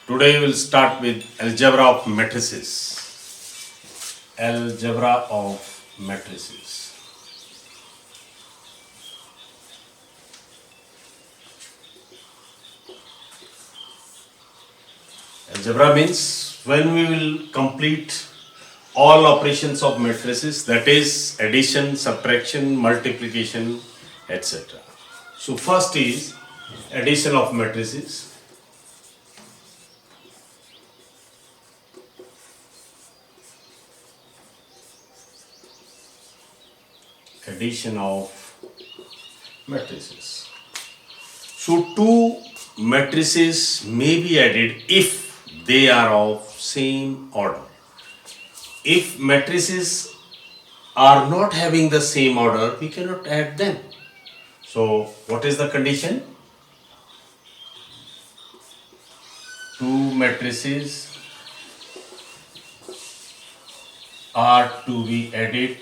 Today we'll start with algebra of matrices. Algebra of matrices. Algebra means when we will complete all operations of matrices, that is addition, subtraction, multiplication, etc. So first is addition of matrices. Addition of matrices. So two matrices may be added if they are of same order. If matrices are not having the same order, we cannot add them. So what is the condition? Two matrices are to be added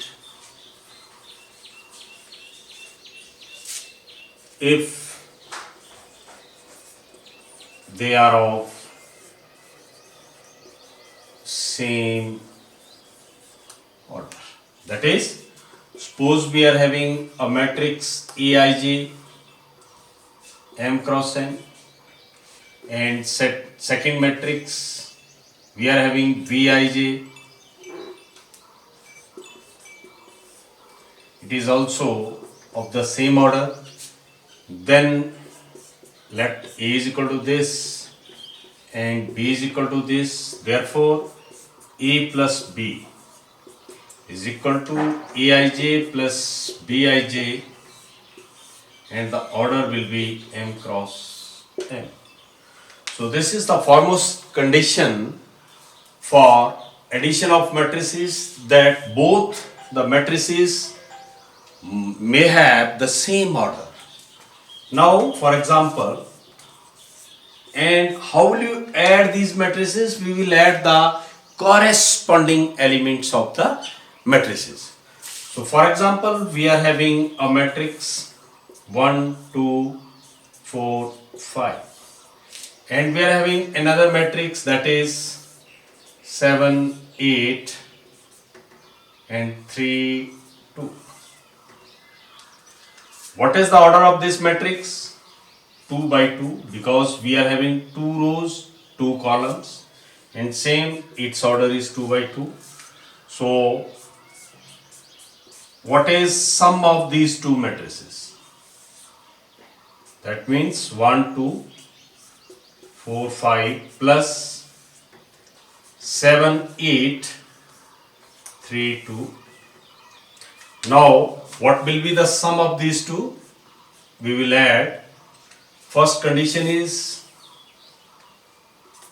if they are of same order. That is, suppose we are having a matrix Aij m cross n, and second matrix we are having Vij. It is also of the same order. Then let A is equal to this and B is equal to this. Therefore, A plus B is equal to Aij plus Bij, and the order will be m cross n. So this is the foremost condition for addition of matrices, that both the matrices may have the same order. Now, for example, and how will you add these matrices? We will add the corresponding elements of the matrices. So, for example, we are having a matrix 1, 2, 4, 5, and we are having another matrix that is 7, 8, and 3, 2. What is the order of this matrix? 2 by 2, because we are having 2 rows, 2 columns, and same its order is 2 by 2. So what is sum of these two matrices? That means 1, 2, 4, 5 plus 7, 8, 3, 2. Now what will be the sum of these two? We will add. First condition is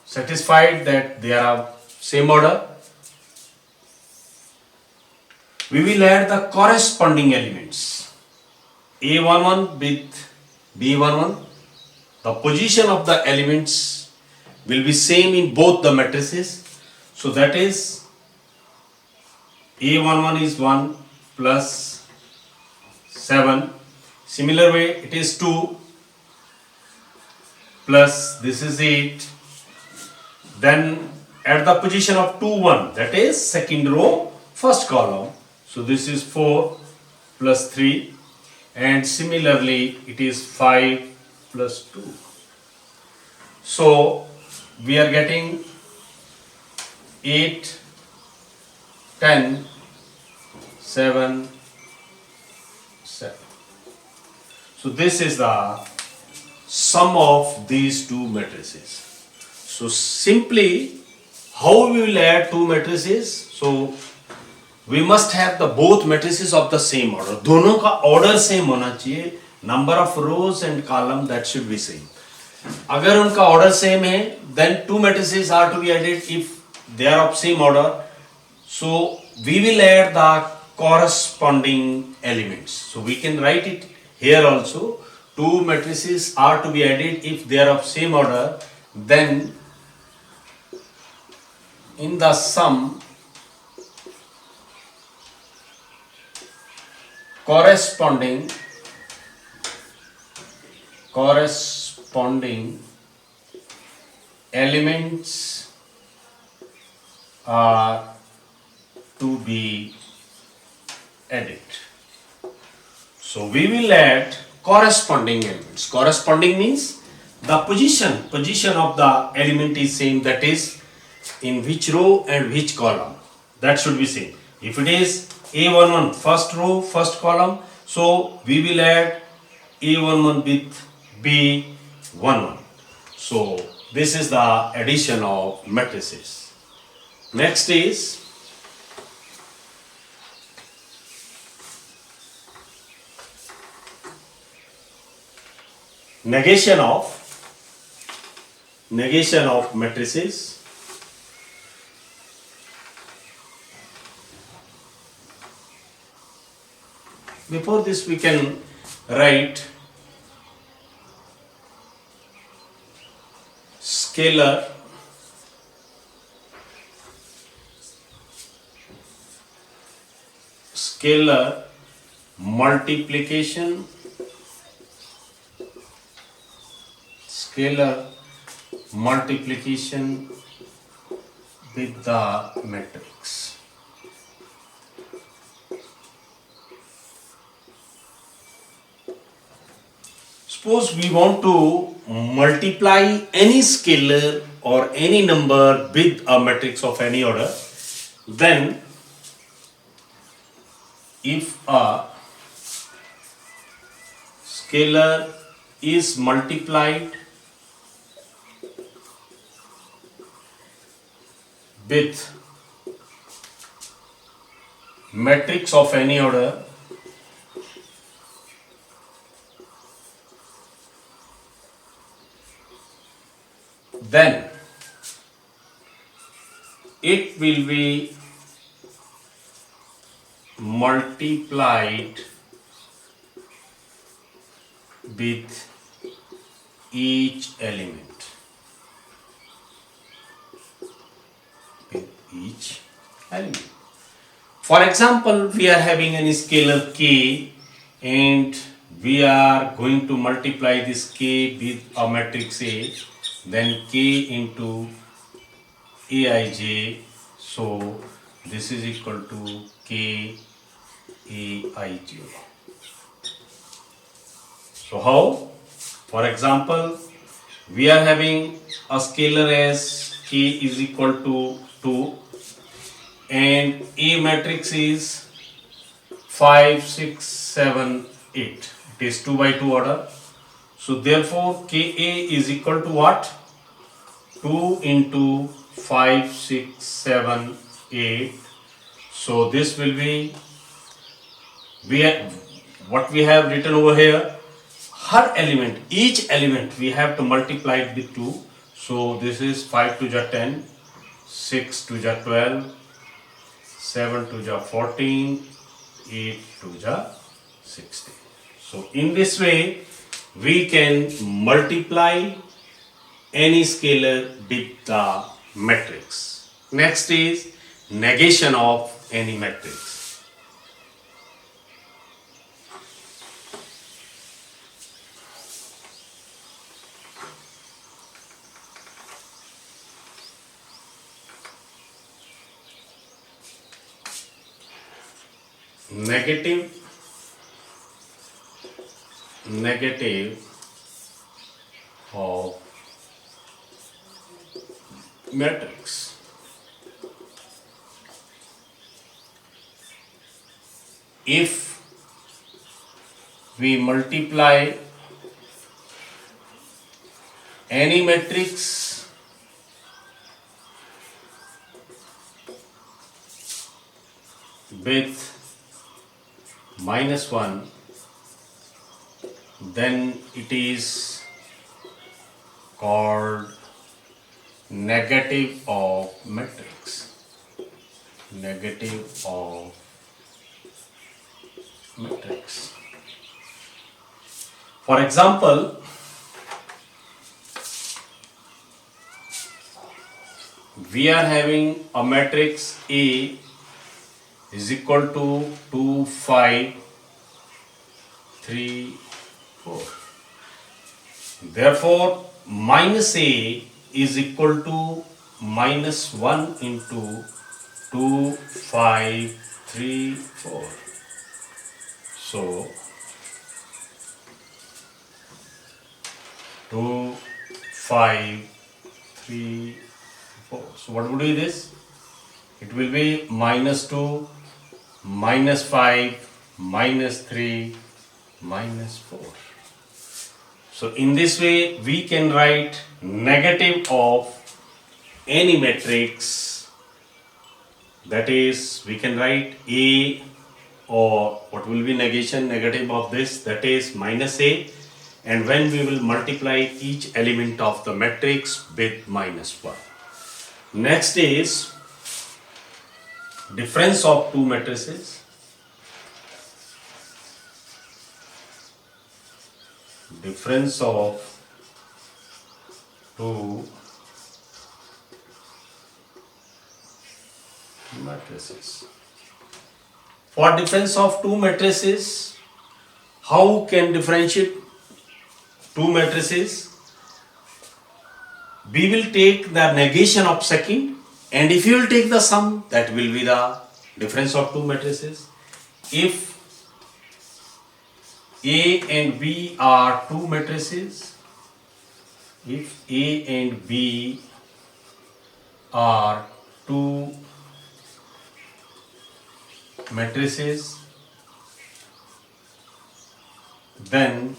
satisfied that they are of same order. We will add the corresponding elements A11 with B11. The position of the elements will be same in both the matrices. So that is A11 is 1 plus 7. Similar way, it is 2 plus this is 8. Then at the position of 2, 1, that is second row, first column. So this is 4 plus 3, and similarly it is 5 plus 2. So we are getting 8, 10, 7, 7. So this is the sum of these two matrices. So simply, how we will add two matrices? So we must have the both matrices of the same order. दोनों का order same होना चाहिए. Number of rows and column, that should be same. अगर उनका order same है, then two matrices are to be added if they are of same order. So we will add the corresponding elements. So we can write it here also. Two matrices are to be added if they are of same order. Then in the sum, corresponding elements are to be added. So we will add corresponding elements. Corresponding means the position of the element is same, that is in which row and which column, that should be same. If it is A11 first row first column, so we will add A11 with B11. So this is the addition of matrices. Next is negation of matrices. Before this we can write scalar multiplication, scalar multiplication with the matrix. Suppose we want to multiply any scalar or any number with a matrix of any order, then if a scalar is multiplied with matrix of any order, then it will be multiplied with each element. For example, we are having any scalar k and we are going to multiply this k with a matrix A, then k into Aij, so this is equal to k Aij. So how? For example, we are having a scalar as k is equal to 2 and A matrix is 5, 6, 7, 8. It is 2 by 2 order. So therefore Ka is equal to what? 2 into 5, 6, 7, 8. So this will be, what we have written over here, her element, each element we have to multiply it with 2. So this is 5 to the 10, 6 to the 12, 7 to the 14, 8 to the 16. So in this way we can multiply any scalar with the matrix. Next is negation of any matrix. Negative of matrix. If we multiply any matrix with -1, then it is called negative of matrix. Negative of matrix. For example, we are having a matrix A is equal to 2, 5, 3, 4. Therefore, minus A is equal to minus 1 into 2, 5, 3, 4. So 2, 5, 3, 4. So what would be this? It will be minus 2, minus 5, minus 3, minus 4. So in this way we can write negative of any matrix, that is we can write A, or what will be negation negative of this, that is minus A, and when we will multiply each element of the matrix with minus 1. Next is difference of two matrices. Difference of two matrices. For difference of two matrices, how can differentiate two matrices? We will take the negation of second, and if you will take the sum, that will be the difference of two matrices. If A and B are two matrices, if A and B are two matrices, then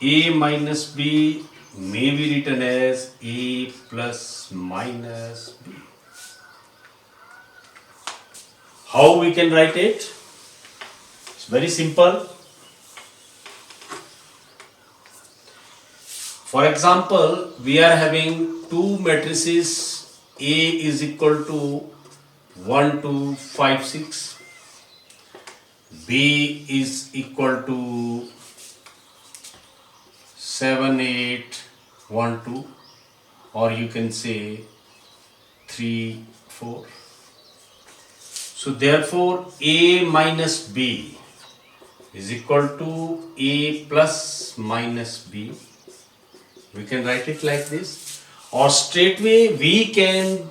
A minus B may be written as A plus minus B. How we can write it? It's very simple. For example, we are having two matrices. A is equal to 1, 2, 5, 6. B is equal to 7, 8, 1, 2, or you can say 3, 4. So therefore A minus B is equal to A plus minus B. We can write it like this, or straightway we can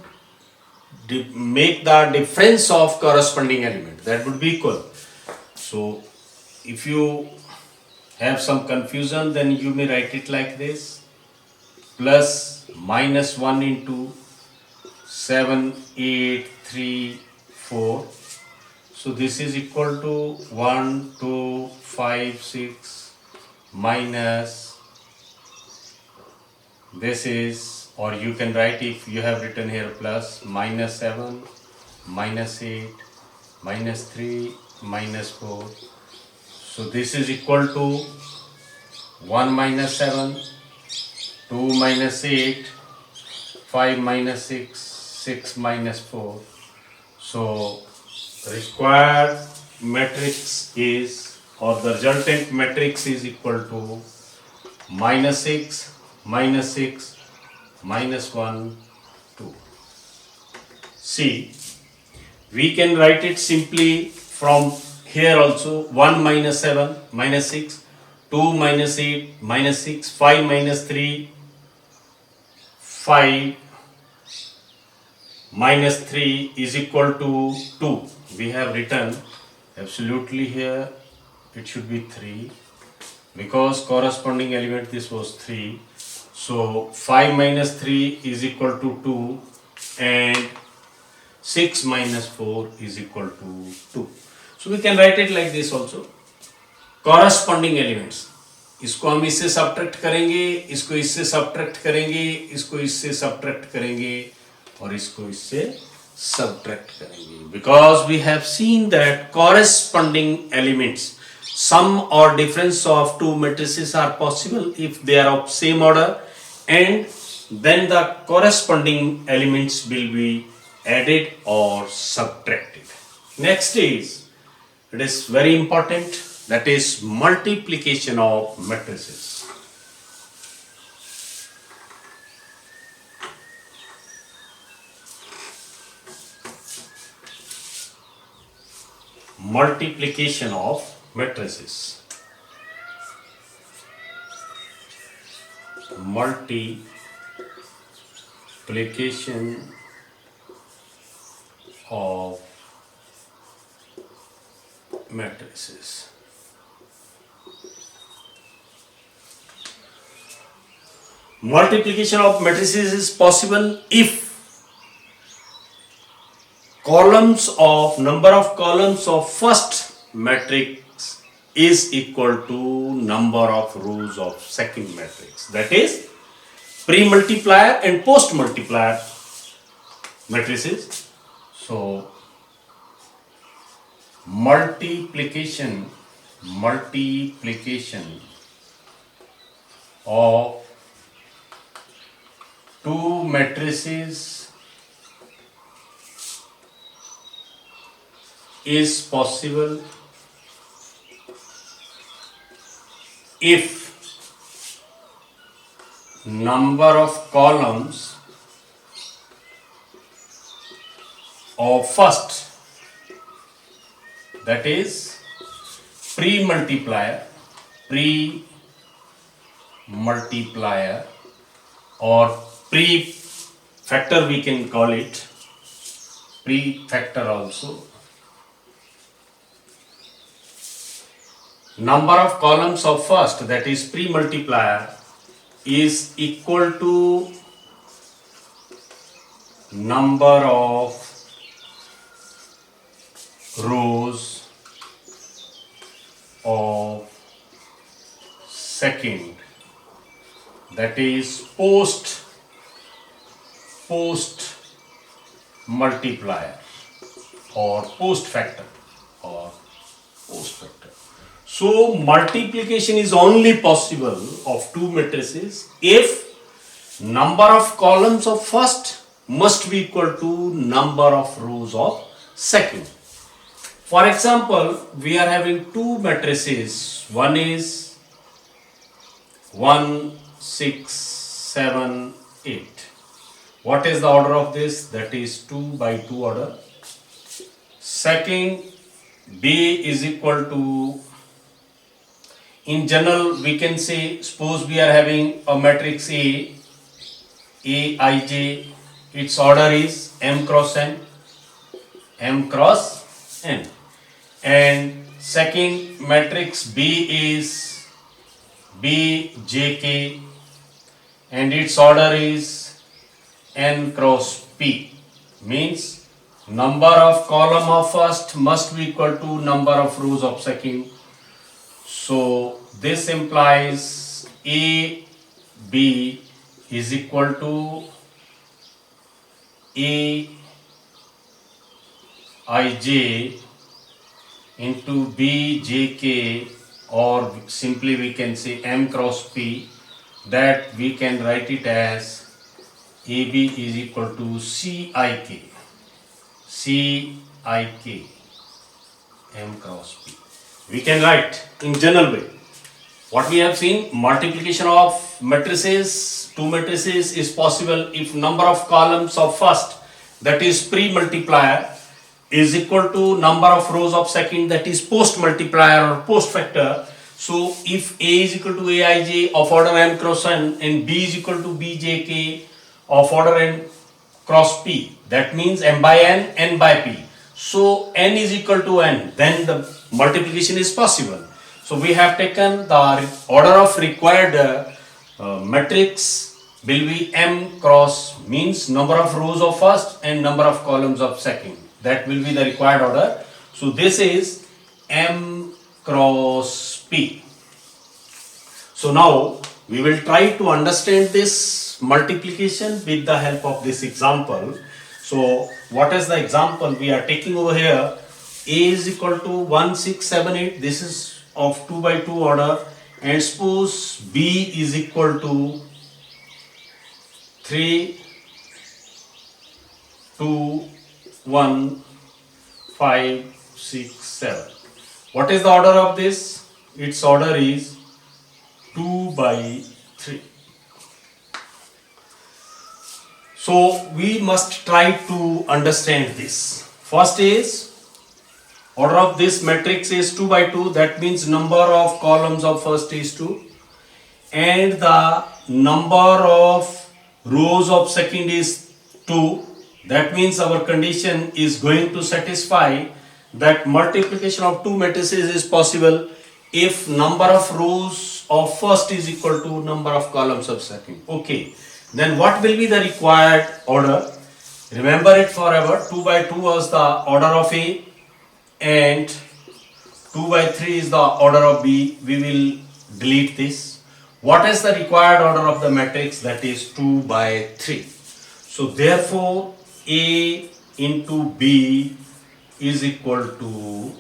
make the difference of corresponding element, that would be equal. So if you have some confusion, then you may write it like this: plus minus 1 into 7, 8, 3, 4. So this is equal to 1, 2, 5, 6 minus this is, or you can write, if you have written here plus, minus 7, minus 8, minus 3, minus 4. So this is equal to 1 minus 7, 2 minus 8, 5 minus 6, 6 minus 4. So required matrix is, or the resultant matrix is equal to minus 6, minus 6, minus 1, 2. See, we can write it simply from here also: 1 minus 7, minus 6, 2 minus 8, minus 6, 5 minus 3, 5 minus 3 is equal to 2. We have written absolutely here, it should be 3, because corresponding element this was 3. So 5 minus 3 is equal to 2, and 6 minus 4 is equal to 2. So we can write it like this also: corresponding elements. इसको हम इससे subtract करेंगे, इसको इससे subtract करेंगे, इसको इससे subtract करेंगे, और इसको इससे सब्ट्रैक्ट करेंगे. Because we have seen that corresponding elements, sum or difference of two matrices are possible if they are of same order, and then the corresponding elements will be added or subtracted. Next is, it is very important, that is multiplication of matrices. Multiplication of matrices. Multiplication multiplication of matrices. Multiplication of matrices is possible if number of columns of first matrix is equal to number of rows of second matrix. That is pre-multiplier and post-multiplier matrices. So multiplication of two matrices is possible if number of columns of first, that is pre-multiplier or pre-factor, we can call it pre-factor also. Number of columns of first, that is pre-multiplier, is equal to number of rows of second, that is post multiplier or post factor. So multiplication is only possible of two matrices if number of columns of first must be equal to number of rows of second. For example, we are having two matrices. One is 1, 6, 7, 8. What is the order of this? That is 2 by 2 order. Second, B is equal to, in general we can say, suppose we are having a matrix Aij, its order is m cross n, and second matrix B is Bjk, and its order is n cross p, means number of column of first must be equal to number of rows of second. So this implies AB is equal to Aij into Bjk, or simply we can say m cross p, that we can write it as AB is equal to Cik m cross p. We can write in general way. What we have seen, multiplication of matrices, two matrices, is possible if number of columns of first, that is pre-multiplier, is equal to number of rows of second, that is post-multiplier or post-factor. So if A is equal to Aij of order m cross n and B is equal to Bjk of order n cross p, that means m by n, n by p. So n is equal to n, then the multiplication is possible. So we have taken the order of required matrix will be m cross, means number of rows of first and number of columns of second. That will be the required order. So this is m cross p. So now we will try to understand this multiplication with the help of this example. So what is the example we are taking over here? A is equal to 1, 6, 7, 8. This is of 2 by 2 order, and suppose B is equal to 3, 2, 1, 5, 6, 7. What is the order of this? Its order is 2 by 3. So we must try to understand this. First is, order of this matrix is 2 by 2, that means number of columns of first is 2, and the number of rows of second is 2. That means our condition is going to satisfy that multiplication of two matrices is possible if number of rows of first is equal to number of columns of second. Okay, then what will be the required order? Remember it forever. 2 by 2 was the order of A and 2 by 3 is the order of B. We will delete this. What is the required order of the matrix? That is 2 by 3. So therefore A into B is equal to,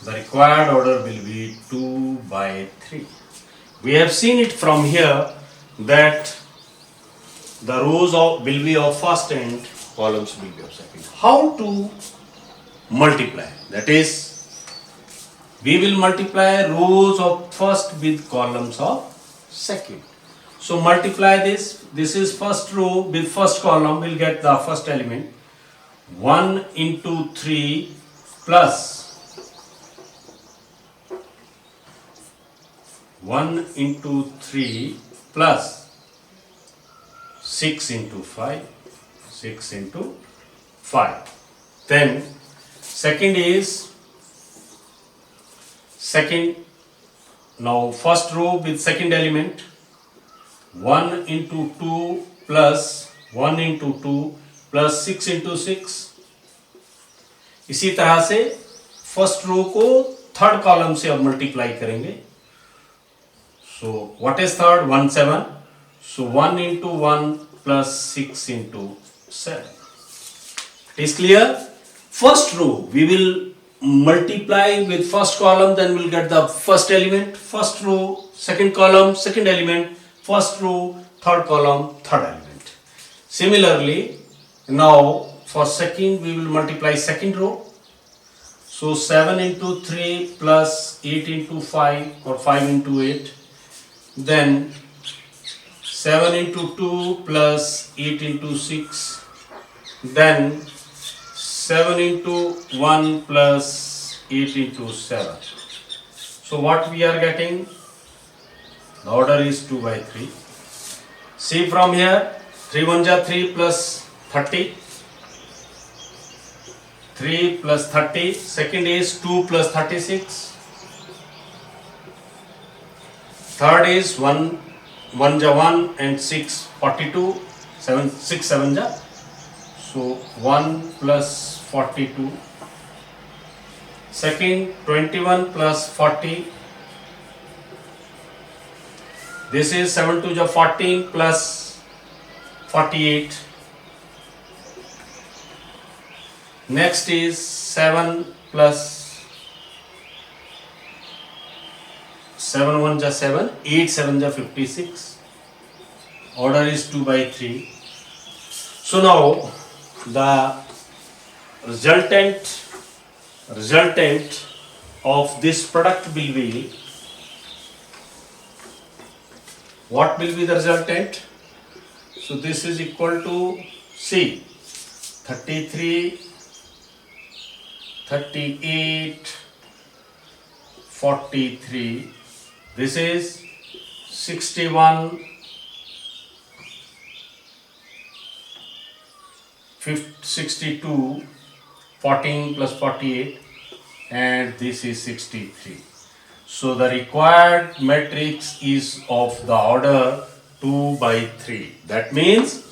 the required order will be 2 by 3. We have seen it from here that the rows will be of first and columns will be of second. How to multiply? That is, we will multiply rows of first with columns of second. So multiply this. This is first row with first column. We'll get the first element. 1 into 3 plus 1 into 3 plus 6 into 5. 6 into 5. Then second is second. Now first row with second element. 1 into 2 plus 1 into 2 plus 6 into 6. इसी तरह से first row को third column से अब multiply करेंगे. So what is third? 1 7. So 1 into 1 plus 6 into 7. It is clear. First row we will multiply with first column, then we'll get the first element, first row, second column, second element, first row, third column, third element. Similarly, now for second we will multiply second row. So 7 into 3 plus 8 into 5 or 5 into 8. Then 7 into 2 plus 8 into 6. Then 7 into 1 plus 8 into 7. So what we are getting? The order is 2 by 3. See from here, 3 1 ja 3 plus 30. 3 plus 30. Second is 2 plus 36. Third is 1 1 ja 1 and 6 42. 7 6 7 ja. So 1 plus 42. Second 21 plus 40. This is 7 2 ja 14 plus 48. Next is 7 plus 7 1 ja 7. 8 7 ja 56. Order is 2 by 3. So now the resultant of this product will be, what will be the resultant? So this is equal to, see, 33, 38, 43. This is 61, 62, 14 plus 48, and this is 63. So the required matrix is of the order 2 by 3. That means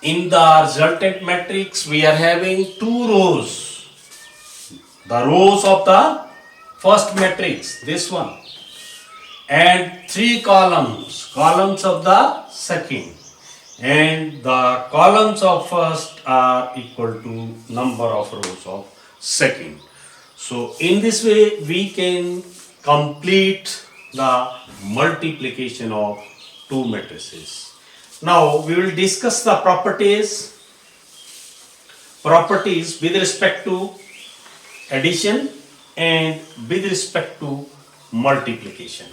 in the resultant matrix we are having two rows. The rows of the first matrix, this one, and three columns of the second. And the columns of first are equal to number of rows of second. So in this way we can complete the multiplication of two matrices. Now we will discuss the properties with respect to addition and with respect to multiplication.